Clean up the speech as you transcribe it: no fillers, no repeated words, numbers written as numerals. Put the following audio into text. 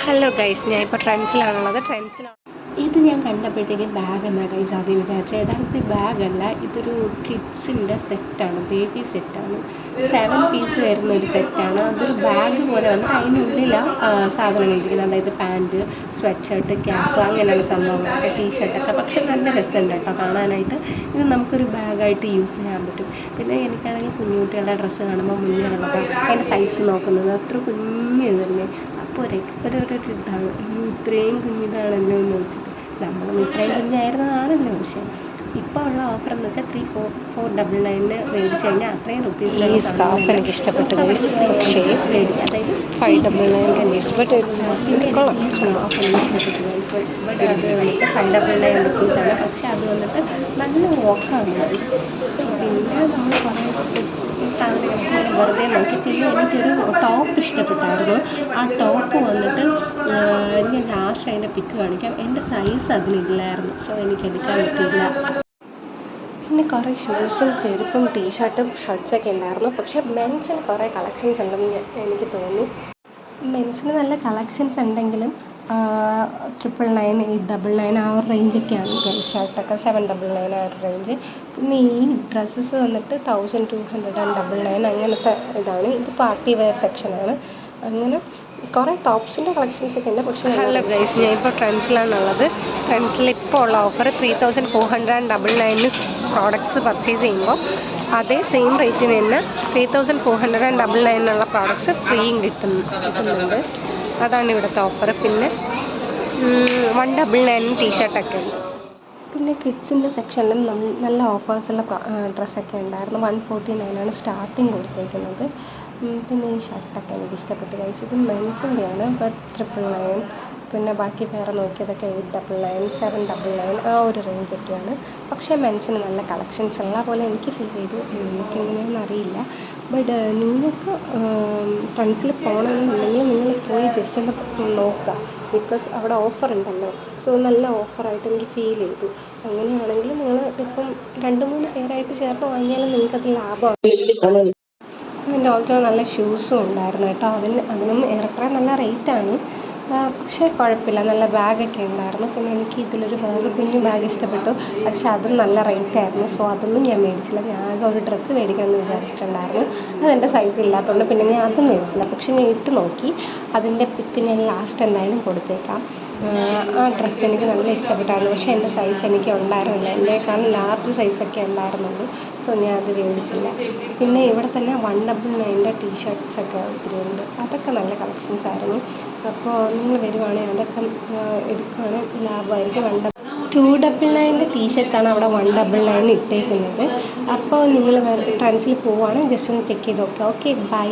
Hello guys, ഞാൻ ഇപ്പോൾ ട്രെൻഡ്സിലാണുള്ളത്. ഇത് ഞാൻ കണ്ടപ്പോഴത്തേക്കും ബാഗ് എന്നാണ് ഗൈസ് ആദ്യം വിചാരിച്ചത്. യഥാർത്ഥത്തിൽ ബാഗല്ല, ഇതൊരു കിഡ്സിൻ്റെ സെറ്റാണ്, ബേബി സെറ്റാണ്. 7 പീസ് വരുന്ന ഒരു സെറ്റാണ്. അതൊരു ബാഗ് പോലെ വന്നിട്ട് അതിനുള്ളിലാണ് സാധനങ്ങൾ ഇരിക്കുന്നത്. അതായത് പാൻറ്റ്, സ്വെറ്റ് ഷർട്ട്, ക്യാപ്പ്, അങ്ങനെയുള്ള സംഭവങ്ങളൊക്കെ, ടീഷർട്ടൊക്കെ. പക്ഷെ നല്ല രസമുണ്ട് കേട്ടോ കാണാനായിട്ട്. ഇത് നമുക്കൊരു ബാഗായിട്ട് യൂസ് ചെയ്യാൻ പറ്റും. പിന്നെ എനിക്കാണെങ്കിൽ കുഞ്ഞുകുട്ടികളുടെ ഡ്രസ്സ് കാണുമ്പോൾ മുന്നേ ഉള്ളതാണ് അതിൻ്റെ സൈസ് നോക്കുന്നത്. അത്ര കുഞ്ഞ് ഇതല്ലേ, അപ്പോൾ ഒരു ഇതാണ് ഇത്രയും കുഞ്ഞിതാണല്ലോ എന്ന് വെച്ചിട്ട് നമ്മളും ഇത്രയും കുഞ്ഞായിരുന്നതാണല്ലോ. പക്ഷേ ഇപ്പോൾ ഉള്ള ഓഫർ എന്ന് വെച്ചാൽ 3,499 മേടിച്ച് കഴിഞ്ഞാൽ അത്രയും റുപ്പീസിലാണ്. സ്കാർഫ് എനിക്ക് ഇഷ്ടപ്പെട്ടു, അതായത് 599 ഇഷ്ടപ്പെട്ടു. ബട്ട് അത് വന്നിട്ട് 599 റുപ്പീസാണ്. പക്ഷെ അത് വന്നിട്ട് നല്ല ഓഫറാണ്. പിന്നെ നമ്മൾ കുറേ സാധനങ്ങളൊക്കെ വെറുതെ നോക്കി. പിന്നെ എനിക്കൊരു ടോപ്പ് ഇഷ്ടപ്പെട്ടായിരുന്നു. ആ ടോപ്പ് വന്നിട്ട് ഞാൻ ലാസ്റ്റ് അതിൻ്റെ പിക്ക് കാണിക്കാം. എൻ്റെ സൈസ് അതിലില്ലായിരുന്നു, സോ എനിക്കെടുക്കാൻ പറ്റിയില്ല. പിന്നെ കുറേ ഷൂസും ചെരുപ്പും ടീഷർട്ടും ഷർട്ട്സൊക്കെ ഉണ്ടായിരുന്നു. പക്ഷേ മെൻസിന് കുറേ കളക്ഷൻസ് ഉണ്ടെന്ന് എനിക്ക് തോന്നി. മെൻസിന് നല്ല കളക്ഷൻസ് ഉണ്ടെങ്കിലും 999, 899 ആ ഒരു റേഞ്ചൊക്കെയാണ് ഷർട്ടൊക്കെ. 799 ആ ഒരു റേഞ്ച്. പിന്നെ ഈ ഡ്രസ്സസ് വന്നിട്ട് 1,299 അങ്ങനത്തെ ഇതാണ്. ഇത് പാർട്ടി വെയർ സെക്ഷനാണ്. അങ്ങനെ കുറേ ടോപ്സിൻ്റെ കളക്ഷൻസൊക്കെ ഉണ്ട്. പക്ഷേ ഹലോ ഗൈസ്, ഞാൻ ഇപ്പോൾ ട്രെൻഡ്സിലാണുള്ളത്. ട്രെൻഡ്സിൽ ഇപ്പോൾ ഉള്ള ഓഫർ 3,499 പ്രോഡക്റ്റ്സ് പർച്ചേസ് ചെയ്യുമ്പോൾ അതേ സെയിം റേറ്റിന് തന്നെ 3,499 പ്രോഡക്ട്സ് ഫ്രീയും കിട്ടുന്നുണ്ട്. അതാണ് ഇവിടുത്തെ ഓഫർ. പിന്നെ 199 ടീഷർട്ടൊക്കെ ഉണ്ട്. പിന്നെ കിഡ്സിൻ്റെ സെക്ഷനിലും നല്ല ഓഫേഴ്സുള്ള ഡ്രസ്സൊക്കെ ഉണ്ടായിരുന്നു. 149 സ്റ്റാർട്ടിങ് കൊടുത്തേക്കുന്നത്. പിന്നെ ഈ ഷർട്ടൊക്കെ എനിക്ക് ഇഷ്ടപ്പെട്ടു ഗൈസ്. ഇത് മെൻസിൻ്റെയാണ്, ബട്ട് 999. പിന്നെ ബാക്കി വേറെ നോക്കിയതൊക്കെ 899, 799 ആ ഒരു റേഞ്ചൊക്കെയാണ്. പക്ഷേ മെൻസിന് നല്ല കളക്ഷൻസ് ഉള്ള പോലെ എനിക്ക് ഫീൽ ചെയ്തു. എനിക്കെങ്ങനെയാണെന്ന് അറിയില്ല. ബട്ട് നിങ്ങൾക്ക് ട്രെൻഡ്സിൽ പോകണമെന്നുണ്ടെങ്കിൽ നിങ്ങൾ പോയി ജസ്റ്റ് ഒന്ന് നോക്കുക. ബിക്കോസ് അവിടെ ഓഫർ ഉണ്ടല്ലോ. സോ നല്ല ഓഫറായിട്ട് എനിക്ക് ഫീൽ ചെയ്തു. അങ്ങനെയാണെങ്കിൽ നിങ്ങൾ ഇപ്പം 2-3 പേരായിട്ട് ചേർത്ത് വാങ്ങിയാലും നിങ്ങൾക്കത് ലാഭമാണ്. അതിൻ്റെ ഓൾസോ നല്ല ഷൂസും ഉണ്ടായിരുന്നു കേട്ടോ. അതിനും ഏറെക്കുറെ നല്ല റേറ്റാണ്. പക്ഷേ കുഴപ്പമില്ല, നല്ല ബാഗൊക്കെ ഉണ്ടായിരുന്നു. പിന്നെ എനിക്ക് ഇതിലൊരു വേറെ കുഞ്ഞു ബാഗ് ഇഷ്ടപ്പെട്ടു. പക്ഷേ അതും നല്ല റേറ്റായിരുന്നു. സോ അതൊന്നും ഞാൻ മേടിച്ചില്ല. ഞാൻ ആകെ ഒരു ഡ്രസ്സ് മേടിക്കാമെന്ന് വിചാരിച്ചിട്ടുണ്ടായിരുന്നു. അതെൻ്റെ സൈസ് ഇല്ലാത്തതുകൊണ്ട് പിന്നെ ഞാൻ അതും മേടിച്ചില്ല. പക്ഷേ ഞാൻ ഇട്ട് നോക്കി. അതിൻ്റെ പിക്ക് ഞാൻ ലാസ്റ്റ് എന്തായാലും കൊടുത്തേക്കാം. ആ ഡ്രസ്സ് എനിക്ക് നല്ല ഇഷ്ടപ്പെട്ടായിരുന്നു. പക്ഷേ എൻ്റെ സൈസ് എനിക്ക് ഉണ്ടായിരുന്നില്ല. എൻ്റെക്കാളും ലാർജ് സൈസൊക്കെ ഉണ്ടായിരുന്നുള്ളൂ. സോ ഞാൻ അത് മേടിച്ചില്ല. പിന്നെ ഇവിടെ തന്നെ 199 ടീഷർട്ട്സൊക്കെ ഒത്തിരി ഉണ്ട്. അതൊക്കെ നല്ല കളക്ഷൻസ് ആയിരുന്നു. അപ്പോൾ നിങ്ങൾ വരുവാണെങ്കിൽ അതൊക്കെ എടുക്കുകയാണെങ്കിൽ ലാഭമായിരിക്കും. 299 ടീഷർട്ടാണ് അവിടെ 199 ഇട്ടേക്കുന്നത്. അപ്പോൾ നിങ്ങൾ ട്രെൻഡ്സിൽ പോവുകയാണെങ്കിൽ ജസ്റ്റ് ഒന്ന് ചെക്ക് ചെയ്ത് നോക്കുക. Okay, by.